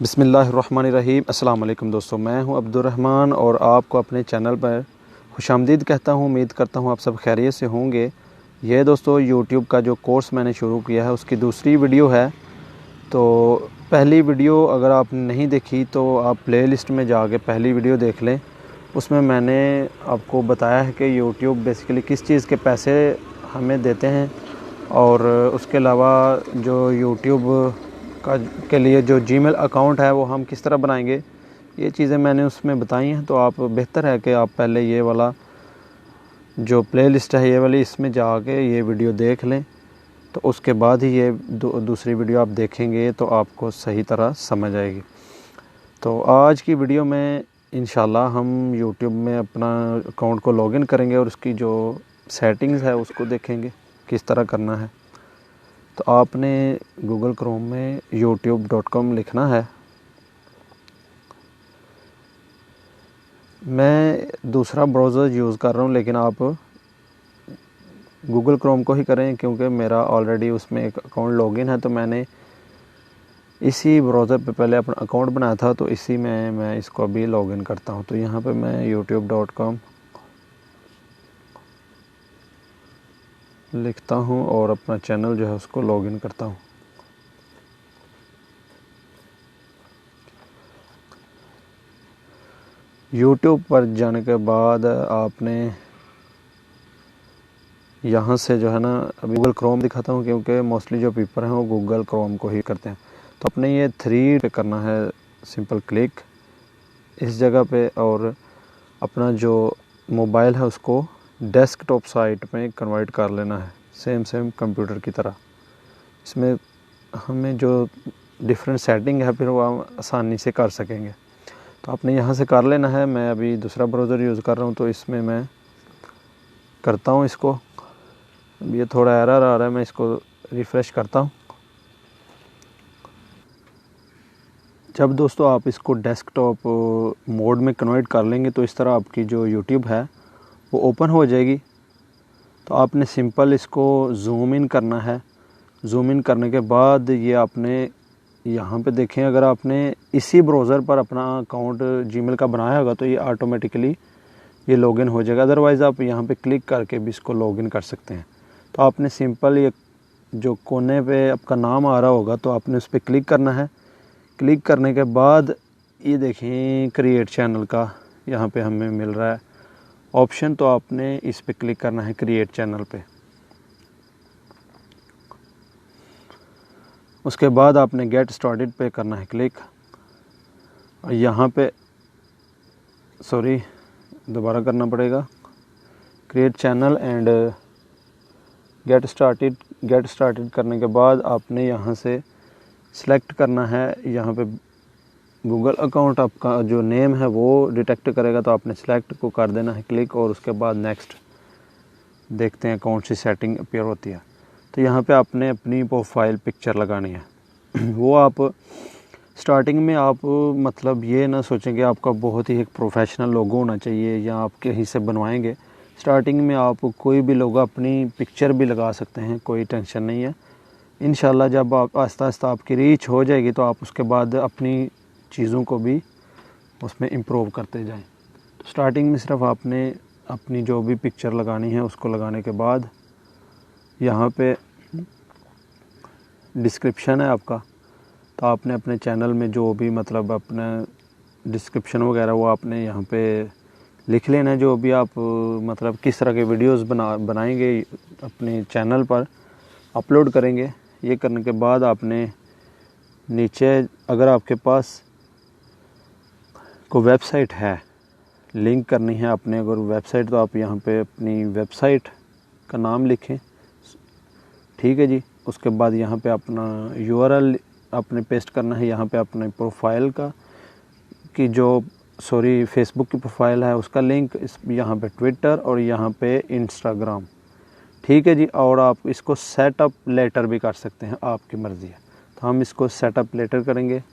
बिस्मिल्लाहिर्रहमानिर्रहीम। अस्सलाम वालेकुम दोस्तों, मैं हूं अब्दुर्रहमान और आपको अपने चैनल पर खुशामदीद कहता हूं। उम्मीद करता हूं आप सब खैरियत से होंगे। ये दोस्तों यूट्यूब का जो कोर्स मैंने शुरू किया है उसकी दूसरी वीडियो है। तो पहली वीडियो अगर आपने नहीं देखी तो आप प्लेलिस्ट में जाके पहली वीडियो देख लें। उसमें मैंने आपको बताया है कि यूट्यूब बेसिकली किस चीज़ के पैसे हमें देते हैं और उसके अलावा जो यूट्यूब का के लिए जो जीमेल अकाउंट है वो हम किस तरह बनाएंगे, ये चीज़ें मैंने उसमें बताई हैं। तो आप बेहतर है कि आप पहले ये वाला जो प्लेलिस्ट है ये वाली इसमें जाके ये वीडियो देख लें, तो उसके बाद ही ये दूसरी वीडियो आप देखेंगे तो आपको सही तरह समझ आएगी। तो आज की वीडियो में इंशाल्लाह हम यूट्यूब में अपना अकाउंट को लॉगिन करेंगे और उसकी जो सेटिंग्स है उसको देखेंगे किस तरह करना है। तो आपने गूगल क्रोम में youtube.com लिखना है। मैं दूसरा ब्राउज़र यूज़ कर रहा हूँ, लेकिन आप गूगल क्रोम को ही करें क्योंकि मेरा ऑलरेडी उसमें एक अकाउंट लॉगिन है। तो मैंने इसी ब्राउज़र पे पहले अपना अकाउंट बनाया था, तो इसी में मैं इसको अभी लॉगिन करता हूँ। तो यहाँ पे मैं youtube.com लिखता हूँ और अपना चैनल जो है उसको लॉगिन करता हूँ। यूट्यूब पर जाने के बाद आपने यहाँ से जो है ना, अभी गूगल क्रोम दिखाता हूँ क्योंकि मोस्टली जो पीपल हैं वो गूगल क्रोम को ही करते हैं। तो अपने ये 3 पे करना है, सिंपल क्लिक इस जगह पे, और अपना जो मोबाइल है उसको डेस्कटॉप साइट में कन्वर्ट कर लेना है, सेम कंप्यूटर की तरह। इसमें हमें जो डिफरेंट सेटिंग है फिर वो हम आसानी से कर सकेंगे। तो आपने यहाँ से कर लेना है। मैं अभी दूसरा ब्राउज़र यूज़ कर रहा हूँ तो इसमें मैं करता हूँ इसको। ये थोड़ा एरर आ रहा है, मैं इसको रिफ़्रेश करता हूँ। जब दोस्तों आप इसको डेस्कटॉप मोड में कन्वर्ट कर लेंगे तो इस तरह आपकी जो यूट्यूब है वो ओपन हो जाएगी। तो आपने सिंपल इसको ज़ूम इन करना है। ज़ूम इन करने के बाद ये आपने यहाँ पे देखें, अगर आपने इसी ब्राउज़र पर अपना अकाउंट जीमेल का बनाया होगा तो ये ऑटोमेटिकली ये लॉगिन हो जाएगा। अदरवाइज़ आप यहाँ पे क्लिक करके भी इसको लॉगिन कर सकते हैं। तो आपने सिंपल ये जो कोने पे आपका नाम आ रहा होगा तो आपने उस पर क्लिक करना है। क्लिक करने के बाद ये देखें क्रिएट चैनल का यहाँ पे हमें मिल रहा है ऑप्शन, तो आपने इस पे क्लिक करना है क्रिएट चैनल पे। उसके बाद आपने गेट स्टार्टेड पे करना है क्लिक। और यहाँ पे दोबारा करना पड़ेगा, create channel and get started करने के बाद आपने यहाँ से सिलेक्ट करना है। यहाँ पे गूगल अकाउंट आपका जो नेम है वो डिटेक्ट करेगा, तो आपने सेलेक्ट को कर देना है क्लिक और उसके बाद नेक्स्ट। देखते हैं कौन सी सेटिंग अपीयर होती है। तो यहाँ पे आपने अपनी प्रोफाइल पिक्चर लगानी है। वो आप स्टार्टिंग में आप मतलब ये ना सोचें कि आपका बहुत ही एक प्रोफेशनल लोगो होना चाहिए या आप कहीं से बनवाएंगे। स्टार्टिंग में आप कोई भी लोगो अपनी पिक्चर भी लगा सकते हैं, कोई टेंशन नहीं है। इंशाल्लाह जब आप आस्ता आस्ता आपकी रीच हो जाएगी तो आप उसके बाद अपनी चीज़ों को भी उसमें इम्प्रूव करते जाएं। तो स्टार्टिंग में सिर्फ आपने अपनी जो भी पिक्चर लगानी है उसको लगाने के बाद यहाँ पे डिस्क्रिप्शन है आपका, तो आपने अपने चैनल में जो भी मतलब अपना डिस्क्रिप्शन वगैरह वो आपने यहाँ पे लिख लेना है। जो भी आप मतलब किस तरह के वीडियोस बनाएंगे अपने चैनल पर अपलोड करेंगे। ये करने के बाद आपने नीचे अगर आपके पास कोई वेबसाइट है लिंक करनी है अपने अगर वेबसाइट, तो आप यहाँ पे अपनी वेबसाइट का नाम लिखें, ठीक है जी। उसके बाद यहाँ पे अपना URL आपने पेस्ट करना है। यहाँ पे अपने प्रोफाइल का की जो फेसबुक की प्रोफाइल है उसका लिंक, इस यहाँ पे ट्विटर और यहाँ पे इंस्टाग्राम, ठीक है जी। और आप इसको सेटअप लेटर भी कर सकते हैं, आपकी मर्ज़ी है। तो हम इसको सेटअप लेटर करेंगे।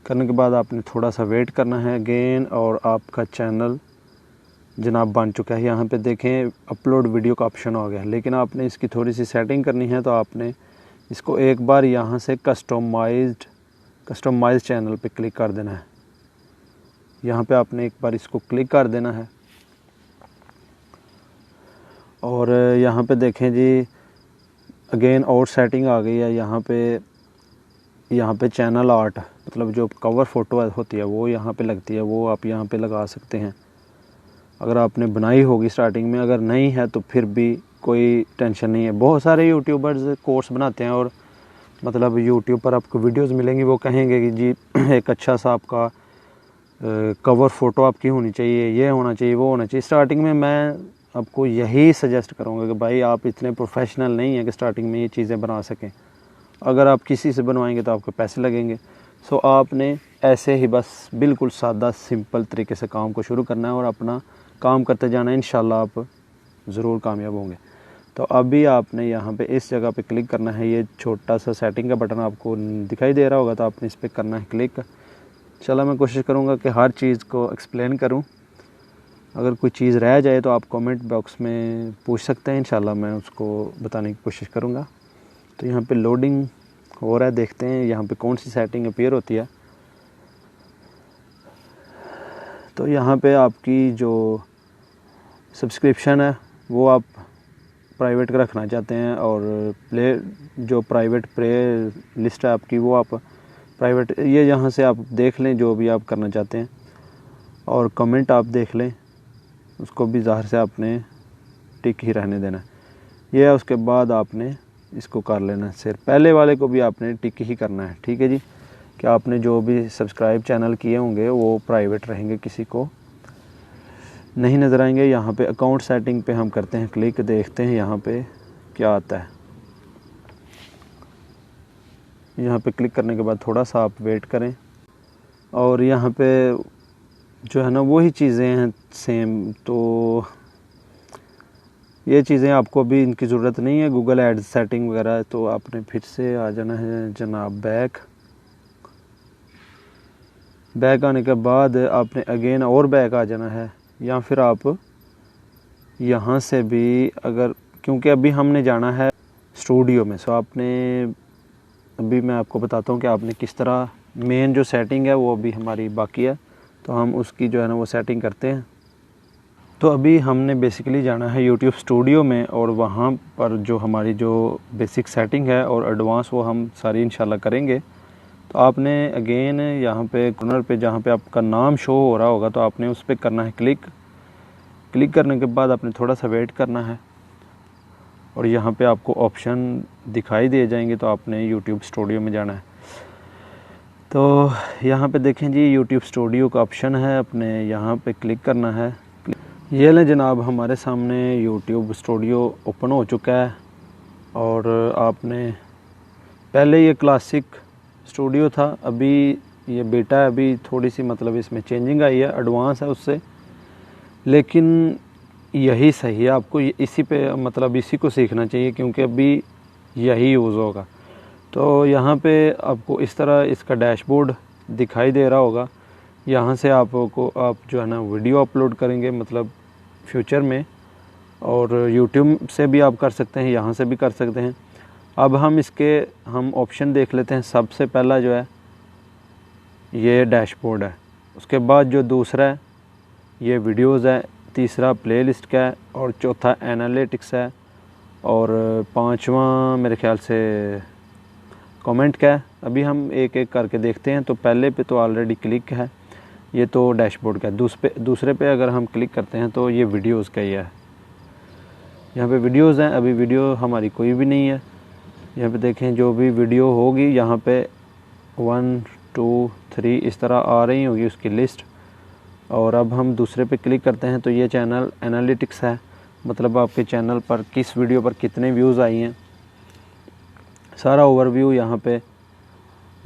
करने के बाद आपने थोड़ा सा वेट करना है अगेन और आपका चैनल जनाब बन चुका है। यहाँ पे देखें अपलोड वीडियो का ऑप्शन हो गया, लेकिन आपने इसकी थोड़ी सी सेटिंग करनी है। तो आपने इसको एक बार यहाँ से कस्टमाइज चैनल पे क्लिक कर देना है। यहाँ पे आपने एक बार इसको क्लिक कर देना है और यहाँ पे देखें जी अगेन और सेटिंग आ गई है। यहाँ पे चैनल आर्ट मतलब जो कवर फ़ोटो होती है वो यहाँ पे लगती है, वो आप यहाँ पे लगा सकते हैं अगर आपने बनाई होगी स्टार्टिंग में। अगर नहीं है तो फिर भी कोई टेंशन नहीं है। बहुत सारे यूट्यूबर्स कोर्स बनाते हैं और मतलब यूट्यूब पर आपको वीडियोस मिलेंगी, वो कहेंगे कि जी एक अच्छा सा आपका कवर फ़ोटो आपकी होनी चाहिए, ये होना चाहिए, वो होना चाहिए। स्टार्टिंग में मैं आपको यही सजेस्ट करूँगा कि भाई आप इतने प्रोफेशनल नहीं हैं कि स्टार्टिंग में ये चीज़ें बना सकें। अगर आप किसी से बनवाएंगे तो आपके पैसे लगेंगे। सो आपने ऐसे ही बस बिल्कुल सादा सिंपल तरीके से काम को शुरू करना है और अपना काम करते जाना है। इंशाल्लाह आप ज़रूर कामयाब होंगे। तो अभी आपने यहाँ पे इस जगह पे क्लिक करना है। ये छोटा सा सेटिंग का बटन आपको दिखाई दे रहा होगा, तो आपने इस पर करना है क्लिक। चलो मैं कोशिश करूँगा कि हर चीज़ को एक्सप्लेन करूँ। अगर कोई चीज़ रह जाए तो आप कमेंट बॉक्स में पूछ सकते हैं, इंशाल्लाह मैं उसको बताने की कोशिश करूँगा। तो यहाँ पे लोडिंग हो रहा है, देखते हैं यहाँ पे कौन सी सेटिंग अपीयर होती है। तो यहाँ पे आपकी जो सब्सक्रिप्शन है वो आप प्राइवेट रखना चाहते हैं और जो प्राइवेट प्ले लिस्ट है आपकी वो आप प्राइवेट, ये यहाँ से आप देख लें जो भी आप करना चाहते हैं। और कमेंट आप देख लें, उसको भी ज़ाहिर से आपने टिक ही रहने देना है। ये है, उसके बाद आपने इसको कर लेना है। सिर्फ पहले वाले को भी आपने टिक ही करना है, ठीक है जी। कि आपने जो भी सब्सक्राइब चैनल किए होंगे वो प्राइवेट रहेंगे, किसी को नहीं नज़र आएंगे। यहाँ पे अकाउंट सेटिंग पे हम करते हैं क्लिक, देखते हैं यहाँ पे क्या आता है। यहाँ पे क्लिक करने के बाद थोड़ा सा आप वेट करें और यहाँ पे जो है ना वही चीज़ें हैं सेम। तो ये चीज़ें आपको भी इनकी ज़रूरत नहीं है, गूगल एड्स सेटिंग वगैरह। तो आपने फिर से आ जाना है जनाब बैक आने के बाद आपने अगेन और बैक आ जाना है, या फिर आप यहाँ से भी अगर, क्योंकि अभी हमने जाना है स्टूडियो में। सो आपने अभी मैं आपको बताता हूँ कि आपने किस तरह, मेन जो सेटिंग है वो अभी हमारी बाकी है, तो हम उसकी जो है ना वो सेटिंग करते हैं। तो अभी हमने बेसिकली जाना है यूट्यूब स्टूडियो में और वहाँ पर जो हमारी जो बेसिक सेटिंग है और एडवांस वो हम सारी इंशाल्लाह करेंगे। तो आपने अगेन यहाँ पे कॉर्नर पे जहाँ पे आपका नाम शो हो रहा होगा तो आपने उस पर करना है क्लिक करने के बाद आपने थोड़ा सा वेट करना है और यहाँ पे आपको ऑप्शन दिखाई दे जाएंगे। तो आपने यूट्यूब स्टूडियो में जाना है। तो यहाँ पे देखें जी यूट्यूब स्टूडियो का ऑप्शन है, अपने यहाँ पे क्लिक करना है। ये लें जनाब, हमारे सामने यूट्यूब स्टूडियो ओपन हो चुका है। और आपने पहले ये क्लासिक स्टूडियो था, अभी ये बेटा है, अभी थोड़ी सी मतलब इसमें चेंजिंग आई है, एडवांस है उससे, लेकिन यही सही है। आपको इसी पे मतलब इसी को सीखना चाहिए क्योंकि अभी यही यूज़ होगा। तो यहाँ पे आपको इस तरह इसका डैशबोर्ड दिखाई दे रहा होगा। यहाँ से आप जो है ना वीडियो अपलोड करेंगे मतलब फ्यूचर में, और यूट्यूब से भी आप कर सकते हैं, यहाँ से भी कर सकते हैं। अब हम ऑप्शन देख लेते हैं। सबसे पहला जो है ये डैशबोर्ड है, उसके बाद जो दूसरा है ये वीडियोज़ है, तीसरा प्लेलिस्ट का है और चौथा एनालिटिक्स है और पांचवा मेरे ख्याल से कमेंट का है। अभी हम एक एक करके देखते हैं। तो पहले पे तो ऑलरेडी क्लिक है, ये तो डैशबोर्ड का है। दूसरे पे अगर हम क्लिक करते हैं तो ये वीडियोज़ का ही है। यहाँ पे वीडियोज़ हैं, अभी वीडियो हमारी कोई भी नहीं है। यहाँ पे देखें जो भी वीडियो होगी यहाँ पे 1 2 3 इस तरह आ रही होगी उसकी लिस्ट। और अब हम दूसरे पे क्लिक करते हैं तो ये चैनल एनालिटिक्स है, मतलब आपके चैनल पर किस वीडियो पर कितने व्यूज़ आई हैं, सारा ओवरव्यू यहाँ पे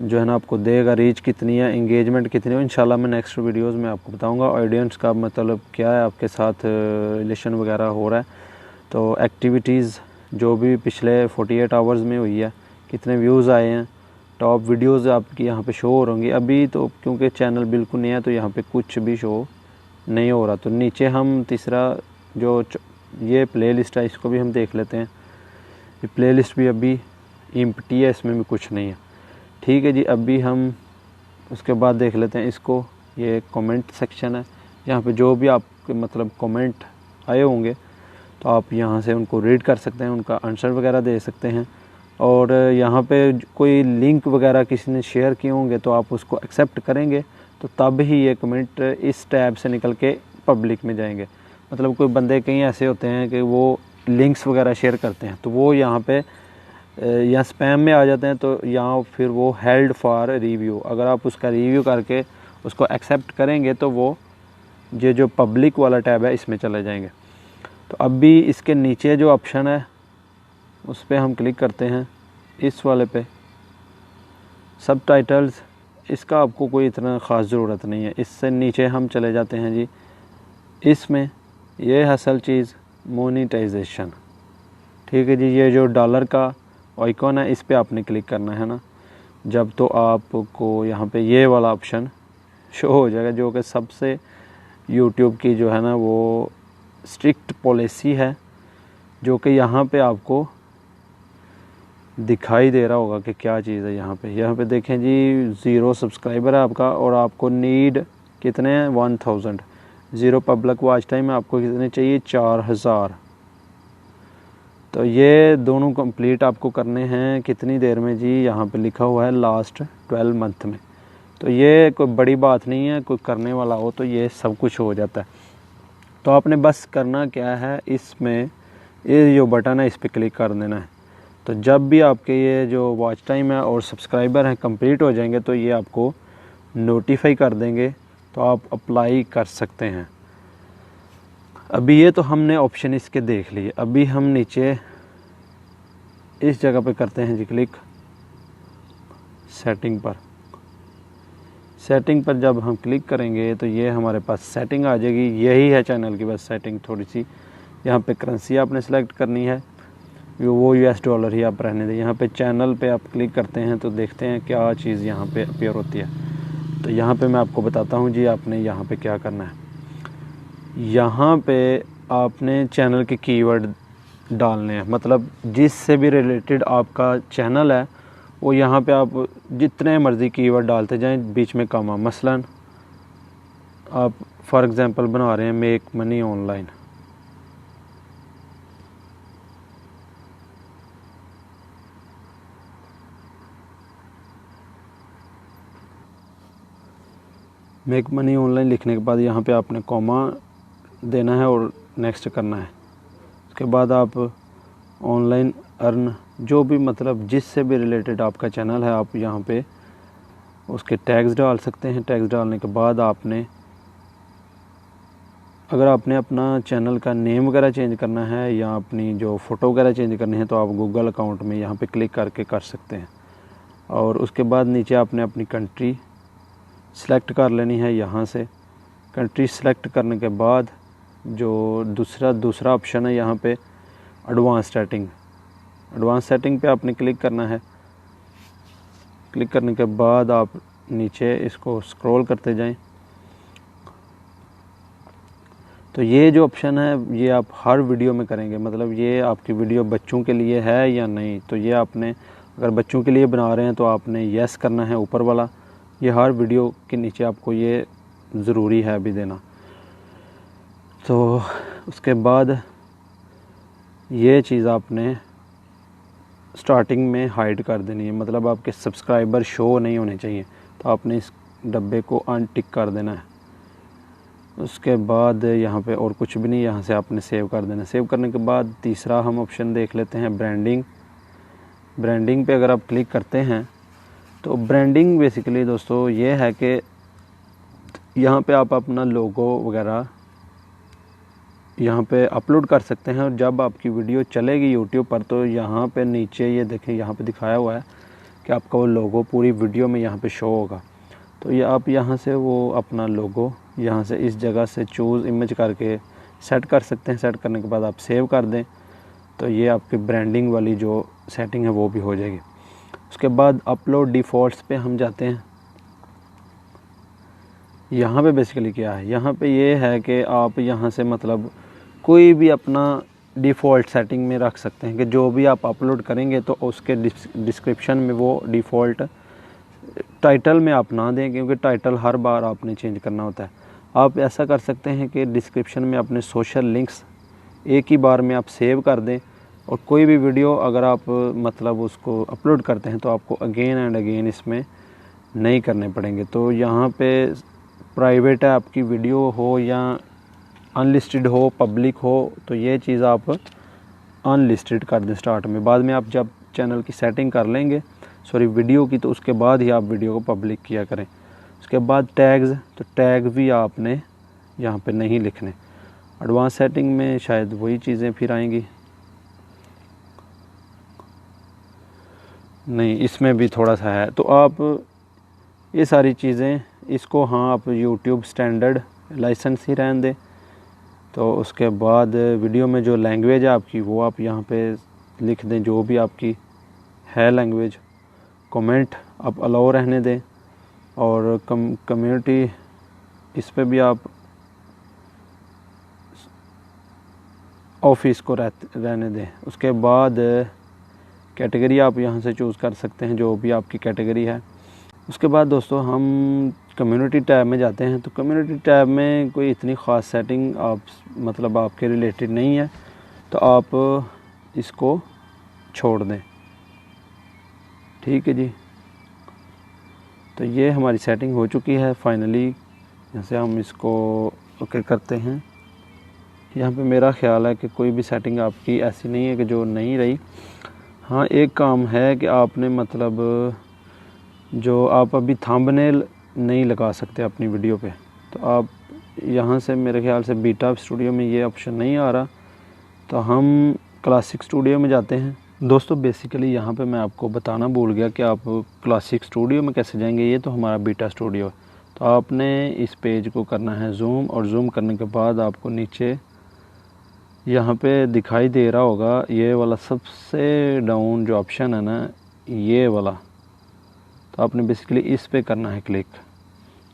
जो है ना आपको देगा। रीच कितनी है, इंगेजमेंट कितनी है, इंशाल्लाह मैं नेक्स्ट वीडियोस में आपको बताऊंगा। ऑडियंस का मतलब क्या है, आपके साथ रिलेशन वगैरह हो रहा है, तो एक्टिविटीज़ जो भी पिछले 48 आवर्स में हुई है, कितने व्यूज़ आए हैं, टॉप वीडियोस आपकी यहाँ पे शो हो होंगी। अभी तो क्योंकि चैनल बिल्कुल नया है तो यहाँ पे कुछ भी शो नहीं हो रहा। तो नीचे हम तीसरा जो ये प्लेलिस्ट है इसको भी हम देख लेते हैं। ये प्लेलिस्ट भी अभी एम्प्टी है, इसमें भी कुछ नहीं है। ठीक है जी, अभी हम उसके बाद देख लेते हैं इसको। ये कमेंट सेक्शन है, यहाँ पे जो भी आपके मतलब कमेंट आए होंगे तो आप यहाँ से उनको रीड कर सकते हैं, उनका आंसर वगैरह दे सकते हैं। और यहाँ पे कोई लिंक वगैरह किसी ने शेयर किए होंगे तो आप उसको एक्सेप्ट करेंगे, तो तब ही ये कमेंट इस टैब से निकल के पब्लिक में जाएंगे। मतलब कोई बंदे कहीं ऐसे होते हैं कि वो लिंक्स वगैरह शेयर करते हैं, तो वो यहाँ पे या स्पैम में आ जाते हैं, तो यहाँ फिर वो हेल्ड फॉर रिव्यू, अगर आप उसका रिव्यू करके उसको एक्सेप्ट करेंगे तो वो ये जो पब्लिक वाला टैब है इसमें चले जाएंगे। तो अब भी इसके नीचे जो ऑप्शन है उस पर हम क्लिक करते हैं, इस वाले पे सबटाइटल्स। इसका आपको कोई इतना ख़ास ज़रूरत नहीं है। इससे नीचे हम चले जाते हैं जी, इसमें ये असल चीज़ मोनेटाइजेशन। ठीक है जी, ये जो डॉलर का आइकॉन है इस पे आपने क्लिक करना है ना, जब तो आपको यहाँ पे ये वाला ऑप्शन शो हो जाएगा, जो कि सबसे यूट्यूब की जो है ना वो स्ट्रिक्ट पॉलिसी है, जो कि यहाँ पे आपको दिखाई दे रहा होगा कि क्या चीज़ है। यहाँ पे देखें जी, 0 सब्सक्राइबर है आपका और आपको नीड कितने हैं 1000। 0 पब्लिक वॉच टाइम है, आपको कितने चाहिए 4000। तो ये दोनों कंप्लीट आपको करने हैं कितनी देर में जी, यहाँ पे लिखा हुआ है लास्ट 12 मंथ में। तो ये कोई बड़ी बात नहीं है, कोई करने वाला हो तो ये सब कुछ हो जाता है। तो आपने बस करना क्या है, इसमें ये जो बटन है इस पर क्लिक कर देना है। तो जब भी आपके ये जो वॉच टाइम है और सब्सक्राइबर हैं कंप्लीट हो जाएंगे तो ये आपको नोटिफाई कर देंगे, तो आप अप्लाई कर सकते हैं। अभी ये तो हमने ऑप्शन इसके देख लिए। अभी हम नीचे इस जगह पे करते हैं जी क्लिक, सेटिंग पर। सेटिंग पर जब हम क्लिक करेंगे तो ये हमारे पास सेटिंग आ जाएगी। यही है चैनल की बस सेटिंग थोड़ी सी। यहाँ पे करेंसी आपने सेलेक्ट करनी है, वो US डॉलर ही आप रहने दें। यहाँ पे चैनल पे आप क्लिक करते हैं तो देखते हैं क्या चीज़ यहाँ पे अपीयर होती है। तो यहाँ पे मैं आपको बताता हूँ जी, आपने यहाँ पे क्या करना है। यहाँ पे आपने चैनल के कीवर्ड डालने हैं, मतलब जिससे भी रिलेटेड आपका चैनल है वो यहाँ पे आप जितने मर्ज़ी कीवर्ड डालते जाएं, बीच में कॉमा। मसलन आप फॉर एग्ज़ाम्पल बना रहे हैं make money online, make money online लिखने के बाद यहाँ पे आपने कॉमा देना है और नेक्स्ट करना है। उसके बाद आप ऑनलाइन अर्न, जो भी मतलब जिससे भी रिलेटेड आपका चैनल है आप यहाँ पे उसके टैग्स डाल सकते हैं। टैग्स डालने के बाद आपने, अगर आपने अपना चैनल का नेम वगैरह चेंज करना है या अपनी जो फ़ोटो वगैरह चेंज करनी है तो आप गूगल अकाउंट में यहाँ पे क्लिक करके कर सकते हैं। और उसके बाद नीचे आपने अपनी कंट्री सेलेक्ट कर लेनी है। यहाँ से कंट्री सेलेक्ट करने के बाद जो दूसरा ऑप्शन है यहाँ पे एडवांस सेटिंग पे आपने क्लिक करना है। क्लिक करने के बाद आप नीचे इसको स्क्रॉल करते जाएं। तो ये जो ऑप्शन है ये आप हर वीडियो में करेंगे, मतलब ये आपकी वीडियो बच्चों के लिए है या नहीं। तो ये आपने अगर बच्चों के लिए बना रहे हैं तो आपने यस करना है ऊपर वाला। ये हर वीडियो के नीचे आपको ये ज़रूरी है अभी देना। तो उसके बाद ये चीज़ आपने स्टार्टिंग में हाइड कर देनी है, मतलब आपके सब्सक्राइबर शो नहीं होने चाहिए। तो आपने इस डब्बे को अनटिक कर देना है। उसके बाद यहाँ पे और कुछ भी नहीं, यहाँ से आपने सेव कर देना। सेव करने के बाद तीसरा हम ऑप्शन देख लेते हैं ब्रांडिंग पे अगर आप क्लिक करते हैं तो ब्रांडिंग बेसिकली दोस्तों ये है कि यहाँ पे आप अपना लोगो वगैरह यहाँ पे अपलोड कर सकते हैं। और जब आपकी वीडियो चलेगी यूट्यूब पर तो यहाँ पे नीचे ये देखें, यहाँ पे दिखाया हुआ है कि आपका वो लोगो पूरी वीडियो में यहाँ पे शो होगा। तो ये आप यहाँ से वो अपना लोगो यहाँ से इस जगह से चूज़ इमेज करके सेट कर सकते हैं। सेट करने के बाद आप सेव कर दें तो ये आपकी ब्रांडिंग वाली जो सेटिंग है वो भी हो जाएगी। उसके बाद अपलोड डिफ़ॉल्ट्स पे हम जाते हैं। यहाँ पे बेसिकली क्या है, यहाँ पे ये है कि आप यहाँ से मतलब कोई भी अपना डिफ़ॉल्ट सेटिंग में रख सकते हैं कि जो भी आप अपलोड करेंगे तो उसके डिस्क्रिप्शन में वो डिफ़ॉल्ट टाइटल में आप ना दें, क्योंकि टाइटल हर बार आपने चेंज करना होता है। आप ऐसा कर सकते हैं कि डिस्क्रिप्शन में अपने सोशल लिंक्स एक ही बार में आप सेव कर दें, और कोई भी वीडियो अगर आप मतलब उसको अपलोड करते हैं तो आपको अगेन एंड अगेन इसमें नहीं करने पड़ेंगे। तो यहाँ पे प्राइवेट है आपकी वीडियो हो या अनलिस्टेड हो, पब्लिक हो, तो ये चीज़ आप अनलिस्टेड कर दें स्टार्ट में। बाद में आप जब चैनल की सेटिंग कर लेंगे, सॉरी वीडियो की, तो उसके बाद ही आप वीडियो को पब्लिक किया करें। उसके बाद टैग्स, तो टैग भी आपने यहाँ पे नहीं लिखने। एडवांस सेटिंग में शायद वही चीज़ें फिर आएंगी, नहीं इसमें भी थोड़ा सा है। तो आप ये सारी चीज़ें इसको, हाँ आप YouTube स्टैंडर्ड लाइसेंस ही रहने दें। तो उसके बाद वीडियो में जो लैंग्वेज है आपकी वो आप यहाँ पे लिख दें, जो भी आपकी है लैंग्वेज। कमेंट आप अलाउ रहने दें, और कम्युनिटी इस पे भी आप ऑफिस को रहने दें। उसके बाद कैटेगरी आप यहाँ से चूज़ कर सकते हैं, जो भी आपकी कैटेगरी है। उसके बाद दोस्तों हम कम्युनिटी टैब में जाते हैं। तो कम्युनिटी टैब में कोई इतनी ख़ास सेटिंग आप मतलब आपके रिलेटेड नहीं है, तो आप इसको छोड़ दें, ठीक है जी। तो ये हमारी सेटिंग हो चुकी है फाइनली। जैसे हम इसको ओके करते हैं, यहाँ पे मेरा ख्याल है कि कोई भी सेटिंग आपकी ऐसी नहीं है कि जो नहीं रही। हाँ एक काम है कि आपने मतलब जो आप अभी थंबनेल नहीं लगा सकते अपनी वीडियो पे, तो आप यहाँ से मेरे ख्याल से बीटा स्टूडियो में ये ऑप्शन नहीं आ रहा, तो हम क्लासिक स्टूडियो में जाते हैं। दोस्तों बेसिकली यहाँ पे मैं आपको बताना भूल गया कि आप क्लासिक स्टूडियो में कैसे जाएंगे। ये तो हमारा बीटा स्टूडियो है। तो आपने इस पेज को करना है जूम, और जूम करने के बाद आपको नीचे यहाँ पे दिखाई दे रहा होगा ये वाला सबसे डाउन जो ऑप्शन है ना, ये वाला। तो आपने बेसिकली इस पे करना है क्लिक।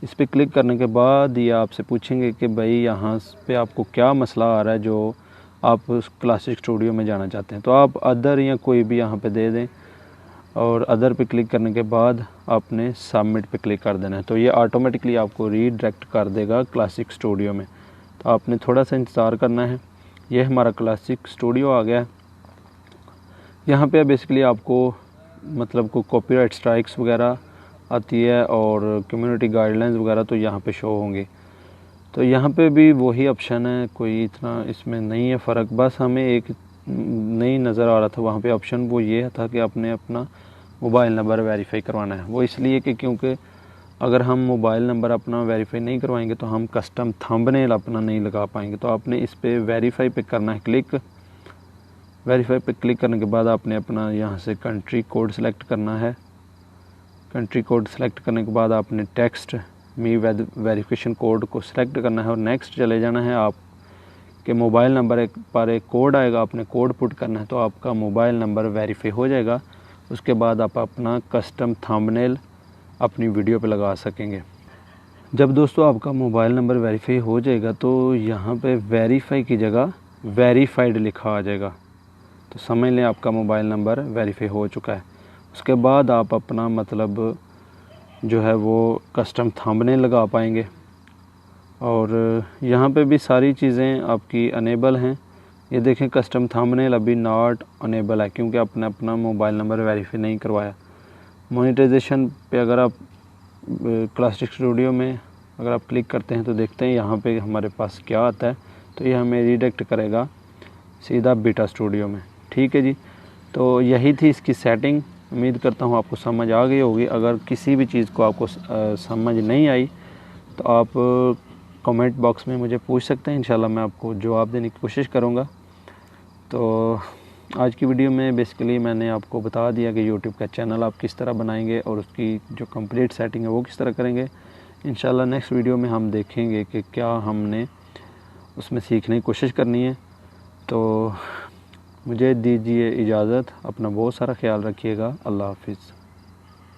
इस पे क्लिक करने के बाद ये आपसे पूछेंगे कि भाई यहाँ पे आपको क्या मसला आ रहा है जो आप उस क्लासिक स्टूडियो में जाना चाहते हैं। तो आप अदर या कोई भी यहाँ पे दे दें, और अदर पे क्लिक करने के बाद आपने सबमिट पे क्लिक कर देना है। तो ये ऑटोमेटिकली आपको रीडायरेक्ट कर देगा क्लासिक स्टूडियो में। तो आपने थोड़ा सा इंतज़ार करना है। ये हमारा क्लासिक स्टूडियो आ गया। यहाँ पे बेसिकली आपको मतलब को कॉपीराइट स्ट्राइक्स वगैरह आती है, और कम्युनिटी गाइडलाइंस वगैरह तो यहाँ पे शो होंगे। तो यहाँ पे भी वही ऑप्शन है, कोई इतना इसमें नहीं है फ़र्क। बस हमें एक नहीं नज़र आ रहा था वहाँ पे ऑप्शन, वो ये था कि आपने अपना मोबाइल नंबर वेरीफाई करवाना है। वो इसलिए कि क्योंकि अगर हम मोबाइल नंबर अपना वेरीफाई नहीं करवाएंगे तो हम कस्टम थंबनेल अपना नहीं लगा पाएंगे। तो आपने इस पे वेरीफाई पे करना है क्लिक। वेरीफाई पे क्लिक करने के बाद आपने अपना यहाँ से कंट्री कोड सेलेक्ट करना है। कंट्री कोड सेलेक्ट करने के बाद आपने टेक्स्ट मी वेरिफिकेशन कोड को सिलेक्ट करना है, और नेक्स्ट चले जाना है। आपके मोबाइल नंबर पर एक कोड आएगा, आपने कोड पुट करना है, तो आपका मोबाइल नंबर वेरीफाई हो जाएगा। उसके बाद आप अपना कस्टम थंबनेल अपनी वीडियो पे लगा सकेंगे। जब दोस्तों आपका मोबाइल नंबर वेरीफाई हो जाएगा तो यहाँ पे वेरीफाई की जगह वेरीफाइड लिखा आ जाएगा, तो समझ लें आपका मोबाइल नंबर वेरीफाई हो चुका है। उसके बाद आप अपना मतलब जो है वो कस्टम थंबनेल लगा पाएंगे। और यहाँ पे भी सारी चीज़ें आपकी अनेबल हैं। ये देखें कस्टम थंबनेल अभी नॉट अनेबल है, क्योंकि आपने अपना मोबाइल नंबर वेरीफाई नहीं करवाया। मोनेटाइजेशन पे अगर आप क्लासिक स्टूडियो में अगर आप क्लिक करते हैं तो देखते हैं यहाँ पे हमारे पास क्या आता है। तो ये हमें रिडायरेक्ट करेगा सीधा बीटा स्टूडियो में, ठीक है जी। तो यही थी इसकी सेटिंग। उम्मीद करता हूँ आपको समझ आ गई होगी। अगर किसी भी चीज़ को आपको समझ नहीं आई तो आप कमेंट बॉक्स में मुझे पूछ सकते हैं, इंशाल्लाह मैं आपको जवाब देने की कोशिश करूँगा। तो आज की वीडियो में बेसिकली मैंने आपको बता दिया कि यूट्यूब का चैनल आप किस तरह बनाएंगे और उसकी जो कंप्लीट सेटिंग है वो किस तरह करेंगे। इंशाल्लाह नेक्स्ट वीडियो में हम देखेंगे कि क्या हमने उसमें सीखने की कोशिश करनी है। तो मुझे दीजिए इजाज़त, अपना बहुत सारा ख्याल रखिएगा। अल्लाह हाफिज़।